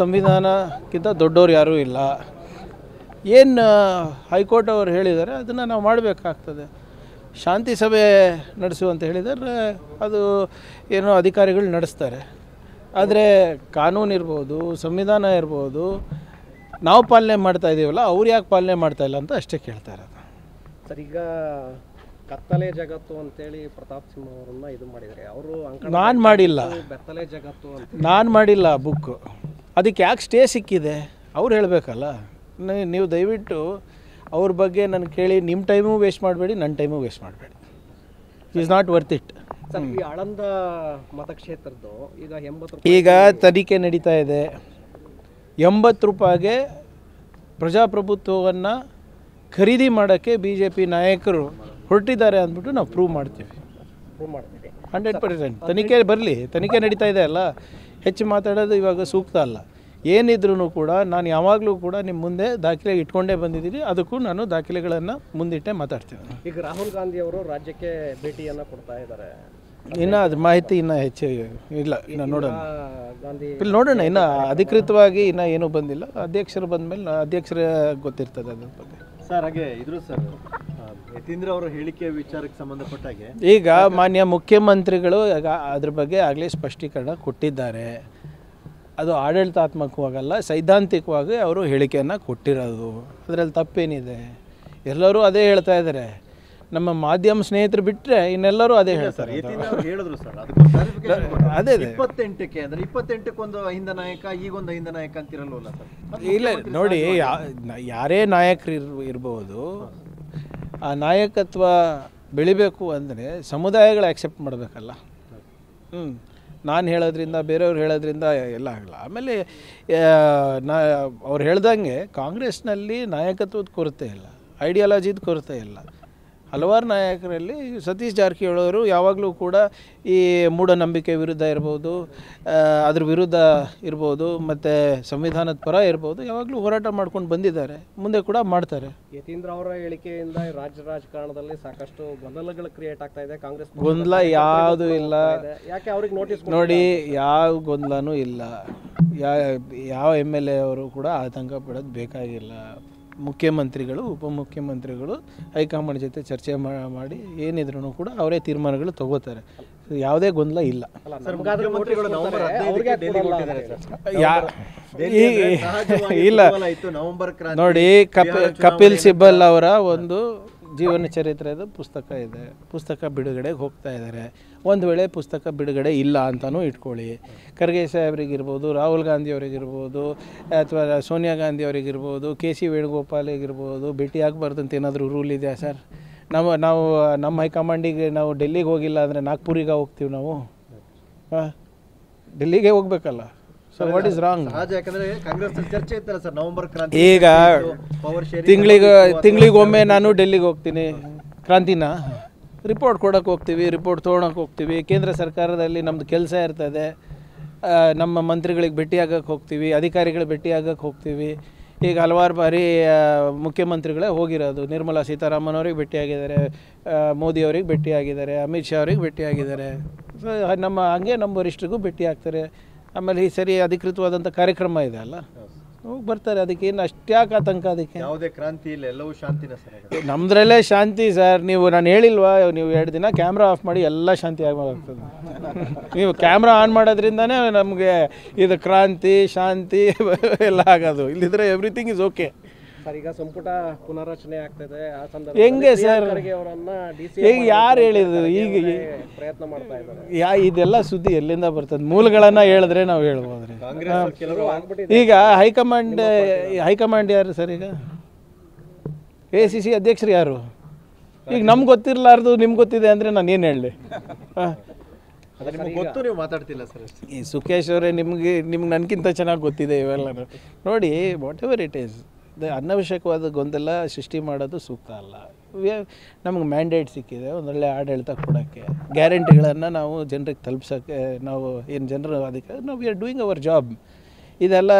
ಸಂವಿಧಾನಕ್ಕಿಂತ ದೊಡ್ಡವ್ರು ಯಾರೂ ಇಲ್ಲ. ಏನು ಹೈಕೋರ್ಟ್ ಅವರು ಹೇಳಿದ್ದಾರೆ ಅದನ್ನು ನಾವು ಮಾಡಬೇಕಾಗ್ತದೆ. ಶಾಂತಿ ಸಭೆ ನಡೆಸು ಅಂತ ಹೇಳಿದರೆ ಅದು ಏನೋ ಅಧಿಕಾರಿಗಳು ನಡೆಸ್ತಾರೆ. ಆದರೆ ಕಾನೂನು ಇರ್ಬೋದು, ಸಂವಿಧಾನ ಇರ್ಬೋದು, ನಾವು ಪಾಲನೆ ಮಾಡ್ತಾ ಇದ್ದೀವಲ್ಲ, ಅವ್ರು ಯಾಕೆ ಪಾಲನೆ ಮಾಡ್ತಾಯಿಲ್ಲ ಅಂತ ಅಷ್ಟೇ ಕೇಳ್ತಾ ಇರೋದು ಸರ್. ಈಗ ಕತ್ತಲೆ ಜಗತ್ತು ಅಂತೇಳಿ ಪ್ರತಾಪ್ ಸಿಂಹ ಅವರನ್ನ ಇದು ಮಾಡಿದರೆ ಅವರು ನಾನು ಮಾಡಿಲ್ಲ, ಬೆತ್ತಲೆ ಜಗತ್ತು ಅಂತ ನಾನು ಮಾಡಿಲ್ಲ ಬುಕ್ಕು. ಅದಕ್ಕೆ ಯಾಕೆ ಸ್ಟೇ ಸಿಕ್ಕಿದೆ ಅವ್ರು ಹೇಳಬೇಕಲ್ಲ. ನೀವು ದಯವಿಟ್ಟು ಅವ್ರ ಬಗ್ಗೆ ನಾನು ಕೇಳಿ ನಿಮ್ಮ ಟೈಮು ವೇಸ್ಟ್ ಮಾಡಬೇಡಿ, ನನ್ನ ಟೈಮು ವೇಸ್ಟ್ ಮಾಡಬೇಡಿ. Is not worth it. Sir, ಈ ಆಳಂದ ಮತಕ್ಷೇತ್ರದ್ದು ಈಗ 80 ಈಗ ತನಿಖೆ ನಡೀತಾ ಇದೆ. 80 ರೂಪಾಯಿಗೆ ಪ್ರಜಾಪ್ರಭುತ್ವವನ್ನು ಖರೀದಿ ಮಾಡೋಕ್ಕೆ BJP ನಾಯಕರು ಹೊರಟಿದ್ದಾರೆ ಅಂದ್ಬಿಟ್ಟು ನಾವು ಪ್ರೂವ್ ಮಾಡ್ತೀವಿ 100%. ತನಿಖೆ ಬರಲಿ, ತನಿಖೆ ನಡೀತಾ ಇದೆ ಅಲ್ಲ, ಹೆಚ್ಚು ಮಾತಾಡೋದು ಇವಾಗ ಸೂಕ್ತ ಅಲ್ಲ. ಏನಿದ್ರೂ ಕೂಡ ನಾನು ಯಾವಾಗಲೂ ಕೂಡ ನಿಮ್ಮ ಮುಂದೆ ದಾಖಲೆ ಇಟ್ಕೊಂಡೇ ಬಂದಿದ್ದೀನಿ. ಅದಕ್ಕೂ ನಾನು ದಾಖಲೆಗಳನ್ನು ಮುಂದಿಟ್ಟೆ ಮಾತಾಡ್ತೀನಿ. ಈಗ ರಾಹುಲ್ ಗಾಂಧಿ ಅವರು ರಾಜ್ಯಕ್ಕೆ ಭೇಟಿಯನ್ನು ಕೊಡ್ತಾ ಇದ್ದಾರೆ. ಇನ್ನು ಅದ್ರ ಮಾಹಿತಿ ಇನ್ನೂ ಹೆಚ್ಚು ಇಲ್ಲ, ಇನ್ನು ನೋಡೋಣ, ಗಾಂಧಿ ಇಲ್ಲಿ ನೋಡೋಣ. ಇನ್ನು ಅಧಿಕೃತವಾಗಿ ಇನ್ನೂ ಏನೂ ಬಂದಿಲ್ಲ. ಅಧ್ಯಕ್ಷರು ಬಂದಮೇಲೆ ಅಧ್ಯಕ್ಷರ ಗೊತ್ತಿರ್ತದೆ ಅದ್ರ ಬಗ್ಗೆ. ಸರ್, ಹಾಗೆ ಇದ್ರು ಸರ್ ಯತೀಂದ್ರ ಅವರ ಹೇಳಿಕೆ ವಿಚಾರಕ್ಕೆ ಸಂಬಂಧಪಟ್ಟಾಗೆ ಈಗ ಮಾನ್ಯ ಮುಖ್ಯಮಂತ್ರಿಗಳು ಅದ್ರ ಬಗ್ಗೆ ಆಗಲೇ ಸ್ಪಷ್ಟೀಕರಣ ಕೊಟ್ಟಿದ್ದಾರೆ. ಅದು ಆಡಳಿತಾತ್ಮಕವಾಗಲ್ಲ, ಸೈದ್ಧಾಂತಿಕವಾಗಿ ಅವರು ಹೇಳಿಕೆಯನ್ನು ಕೊಟ್ಟಿರೋದು. ಅದರಲ್ಲಿ ತಪ್ಪೇನಿದೆ? ಎಲ್ಲರೂ ಅದೇ ಹೇಳ್ತಾ ಇದ್ದಾರೆ. ನಮ್ಮ ಮಾಧ್ಯಮ ಸ್ನೇಹಿತರು ಬಿಟ್ಟರೆ ಇನ್ನೆಲ್ಲರೂ ಅದೇ ಹೇಳ್ತಾರೆ. ಹೇಳಿದ್ರು ಸರ್, ಅದೇ 28ಕ್ಕೆ ಅಂದರೆ 28ಕ್ಕೊಂದು ಅಹಿಂದ ನಾಯಕ, ಈಗೊಂದು ಅಹಿಂದ ನಾಯಕ ಅಂತಿರಲ್ವಲ್ಲ ಸರ್? ಇಲ್ಲ ನೋಡಿ, ಯಾರೇ ನಾಯಕರು ಇರ್ಬೋದು, ಆ ನಾಯಕತ್ವ ಬೆಳಿಬೇಕು ಅಂದರೆ ಸಮುದಾಯಗಳು ಆ್ಯಕ್ಸೆಪ್ಟ್ ಮಾಡಬೇಕಲ್ಲ. ನಾನು ಹೇಳೋದ್ರಿಂದ, ಬೇರೆಯವ್ರು ಹೇಳೋದ್ರಿಂದ ಎಲ್ಲ ಆಗಲ್ಲ. ಆಮೇಲೆ ಅವ್ರು ಹೇಳ್ದಂಗೆ ಕಾಂಗ್ರೆಸ್ನಲ್ಲಿ ನಾಯಕತ್ವದ ಕೊರತೆ ಇಲ್ಲ, ಐಡಿಯಾಲಜಿದ ಕೊರತೆ ಇಲ್ಲ. ಹಲವಾರು ನಾಯಕರಲ್ಲಿ ಸತೀಶ್ ಜಾರಕಿಹೊಳಿ ಅವರು ಯಾವಾಗಲೂ ಕೂಡ ಈ ಮೂಢನಂಬಿಕೆ ವಿರುದ್ಧ ಇರ್ಬೋದು, ಅದ್ರ ವಿರುದ್ಧ ಇರ್ಬೋದು, ಮತ್ತು ಸಂವಿಧಾನದ ಪರ ಇರ್ಬೋದು, ಯಾವಾಗಲೂ ಹೋರಾಟ ಮಾಡ್ಕೊಂಡು ಬಂದಿದ್ದಾರೆ, ಮುಂದೆ ಕೂಡ ಮಾಡ್ತಾರೆ. ಯತೀಂದ್ರ ಅವರ ಹೇಳಿಕೆಯಿಂದ ರಾಜ್ಯ ರಾಜಕಾರಣದಲ್ಲಿ ಸಾಕಷ್ಟು ಗೊಂದಲಗಳು ಕ್ರಿಯೇಟ್ ಆಗ್ತಾ ಇದೆ. ಕಾಂಗ್ರೆಸ್ ಗೊಂದಲ ಯಾವುದೂ ಇಲ್ಲ. ಯಾಕೆ ಅವ್ರಿಗೆ ನೋಟಿಸ್ ನೋಡಿ, ಯಾವ ಗೊಂದಲನೂ ಇಲ್ಲ. ಯಾವ MLA ಅವರು ಕೂಡ ಆತಂಕ ಪಡೋದು ಬೇಕಾಗಿಲ್ಲ. ಮುಖ್ಯಮಂತ್ರಿಗಳು, ಉಪಮುಖ್ಯಮಂತ್ರಿಗಳು ಹೈಕಮಾಂಡ್ ಜೊತೆ ಚರ್ಚೆ ಮಾಡಿ ಏನಿದ್ರು ಕೂಡ ಅವರೇ ತೀರ್ಮಾನಗಳು ತಗೋತಾರೆ. ಯಾವುದೇ ಗೊಂದಲ ಇಲ್ಲ. ಇಲ್ಲ ನೋಡಿ, ಕಪಿಲ್ ಸಿಬಲ್ ಅವರ ಒಂದು ಜೀವನ ಚರಿತ್ರೆದು ಪುಸ್ತಕ ಇದೆ. ಪುಸ್ತಕ ಬಿಡುಗಡೆಗೆ ಹೋಗ್ತಾ ಇದ್ದಾರೆ. ಒಂದು ವೇಳೆ ಪುಸ್ತಕ ಬಿಡುಗಡೆ ಇಲ್ಲ ಅಂತಲೂ ಇಟ್ಕೊಳ್ಳಿ. ಖರ್ಗೆ ಸಾಹೇಬ್ರಿಗಿರ್ಬೋದು, ರಾಹುಲ್ ಗಾಂಧಿ ಅವರಿಗಿರ್ಬೋದು, ಅಥವಾ ಸೋನಿಯಾ ಗಾಂಧಿ ಅವರಿಗಿರ್ಬೋದು, KC ವೇಣುಗೋಪಾಲಿಗಿರ್ಬೋದು, ಭೇಟಿ ಆಗಬಾರ್ದು ಅಂತ ಏನಾದರೂ ರೂಲ್ ಇದೆಯಾ ಸರ್? ನಮ್ಮ ಹೈಕಮಾಂಡಿಗೆ ನಾವು ಡೆಲ್ಲಿಗೆ ಹೋಗಿಲ್ಲ ಅಂದರೆ ನಾಗ್ಪುರಿಗೆ ಹೋಗ್ತೀವಿ ನಾವು? ಡೆಲ್ಲಿಗೆ ಹೋಗ್ಬೇಕಲ್ಲ. So what is wrong? ಈಗ ತಿಂಗಳಿಗೊಮ್ಮೆ ನಾನು ಡೆಲ್ಲಿಗೆ ಹೋಗ್ತೀನಿ. ಕ್ರಾಂತಿನ ರಿಪೋರ್ಟ್ ಕೊಡೋಕೆ ಹೋಗ್ತೀವಿ, ರಿಪೋರ್ಟ್ ತೊಗೊಳಕ್ಕೆ ಹೋಗ್ತೀವಿ. ಕೇಂದ್ರ ಸರ್ಕಾರದಲ್ಲಿ ನಮ್ಮದು ಕೆಲಸ ಇರ್ತದೆ. ನಮ್ಮ ಮಂತ್ರಿಗಳಿಗೆ ಭೇಟಿಯಾಗಕ್ಕೆ ಹೋಗ್ತೀವಿ, ಅಧಿಕಾರಿಗಳಿಗೆ ಭೇಟಿಯಾಗಕ್ಕೆ ಹೋಗ್ತೀವಿ. ಈಗ ಹಲವಾರು ಬಾರಿ ಮುಖ್ಯಮಂತ್ರಿಗಳೇ ಹೋಗಿರೋದು. ನಿರ್ಮಲಾ ಸೀತಾರಾಮನ್ ಅವ್ರಿಗೆ ಭೇಟಿಯಾಗಿದ್ದಾರೆ, ಮೋದಿ ಅವ್ರಿಗೆ ಭೇಟಿಯಾಗಿದ್ದಾರೆ, ಅಮಿತ್ ಶಾ ಅವ್ರಿಗೆ ಭೇಟಿಯಾಗಿದ್ದಾರೆ. ಸೊ ಹಂಗೆ ನಮ್ಮ ವರಿಷ್ಠರಿಗೂ ಭೇಟಿ ಆಗ್ತಾರೆ. ಆಮೇಲೆ ಈ ಸರಿ ಅಧಿಕೃತವಾದಂಥ ಕಾರ್ಯಕ್ರಮ ಇದೆ ಅಲ್ಲ, ಹೋಗಿ ಬರ್ತಾರೆ. ಅದಕ್ಕೇನು ಅಷ್ಟ್ಯಾಕೆ ಆತಂಕ? ಅದಕ್ಕೆ ಯಾವುದೇ ಕ್ರಾಂತಿ ಇಲ್ಲ, ಎಲ್ಲವೂ ಶಾಂತಿನ ಸರ್. ನಮ್ಮದ್ರಲ್ಲೇ ಶಾಂತಿ ಸರ್. ನಾನು ಹೇಳಿಲ್ವಾ, ನೀವು 2 ದಿನ ಕ್ಯಾಮ್ರಾ ಆಫ್ ಮಾಡಿ ಎಲ್ಲ ಶಾಂತಿ ಆಗ್ತದೆ. ನೀವು ಕ್ಯಾಮ್ರಾ ಆನ್ ಮಾಡೋದ್ರಿಂದನೇ ನಮಗೆ ಇದು ಕ್ರಾಂತಿ ಶಾಂತಿ ಎಲ್ಲ ಆಗೋದು. ಇಲ್ಲಿದ್ರೆ ಎವ್ರಿಥಿಂಗ್ ಇಸ್ ಓಕೆ. ಸರ್, ಈಗ ಸಂಪುಟ ಪುನರ್ರಚನೆ ಆಗ್ತದೆ. ಆ ಸಂದರ್ಭದಲ್ಲಿ ಹೆಂಗೆ ಸರ್? ಈಗ ಯಾರು ಹೇಳಿದ್ರು? ಈಗ ಪ್ರಯತ್ನ ಮಾಡ್ತಾ ಇದ್ದಾರೆ. ಇದೆಲ್ಲ ಸುದ್ದಿ ಎಲ್ಲಿಂದ ಬರ್ತದೆ? ಮೂಲಗಳನ್ನು ಹೇಳಿದ್ರೆ ನಾವು ಹೇಳ್ಬೋದ್ರಿ. ಈಗ ಹೈಕಮಾಂಡ್ ಯಾರು ಸರ್? ಈಗ ACC ಅಧ್ಯಕ್ಷರು ಯಾರು? ಈಗ ನಮ್ಗೆ ಗೊತ್ತಿರಲಾರ್ದು ನಿಮ್ಗೆ ಗೊತ್ತಿದೆ ಅಂದರೆ ನಾನು ಏನು ಹೇಳಲಿ? ಗೊತ್ತು, ನೀವು ಮಾತಾಡ್ತಿಲ್ಲ ಸರ್. ಈ ಸುಖೇಶ್ ಅವರೇ, ನಿಮ್ಗೆ ನನಗಿಂತ ಚೆನ್ನಾಗಿ ಗೊತ್ತಿದೆ ಇವೆಲ್ಲ. ನೋಡಿ, ವಾಟ್ ಎವರ್ ಇಟ್ ಈಸ್, ಅನವಶ್ಯಕವಾದ ಗೊಂದಲ ಸೃಷ್ಟಿ ಮಾಡೋದು ಸೂಕ್ತ ಅಲ್ಲ. ನಮಗೆ ಮ್ಯಾಂಡೇಟ್ ಸಿಕ್ಕಿದೆ ಒಂದೊಳ್ಳೆ ಆಡಳಿತ ಕೊಡೋಕ್ಕೆ, ಗ್ಯಾರಂಟಿಗಳನ್ನು ನಾವು ಜನರಿಗೆ ತಲುಪ್ಸೋಕ್ಕೆ. ನಾವು ಏನು ಜನರು ಅದಕ್ಕೆ ನಾವು we are doing hour job. ಇದೆಲ್ಲ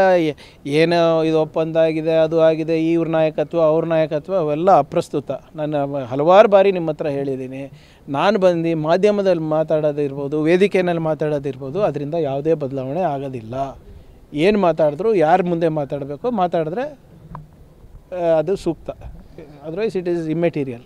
ಏನೋ ಇದು ಒಪ್ಪಂದ ಆಗಿದೆ, ಅದು ಆಗಿದೆ, ಇವ್ರ ನಾಯಕತ್ವ ಅವ್ರ ನಾಯಕತ್ವ ಅವೆಲ್ಲ ಅಪ್ರಸ್ತುತ. ನಾನು ಹಲವಾರು ಬಾರಿ ನಿಮ್ಮ ಹತ್ರ ಹೇಳಿದ್ದೀನಿ. ನಾನು ಬಂದು ಮಾಧ್ಯಮದಲ್ಲಿ ಮಾತಾಡೋದಿರ್ಬೋದು, ವೇದಿಕೆಯಲ್ಲಿ ಮಾತಾಡೋದಿರ್ಬೋದು, ಅದರಿಂದ ಯಾವುದೇ ಬದಲಾವಣೆ ಆಗೋದಿಲ್ಲ. ಏನು ಮಾತಾಡಿದ್ರು ಯಾರ ಮುಂದೆ ಮಾತಾಡಬೇಕು ಮಾತಾಡಿದ್ರೆ ಅದು ಸೂಕ್ತ, ಅದರ್ವೈಸ್ ಇಟ್ ಈಸ್ ಇಮ್ಮೆಟೀರಿಯಲ್.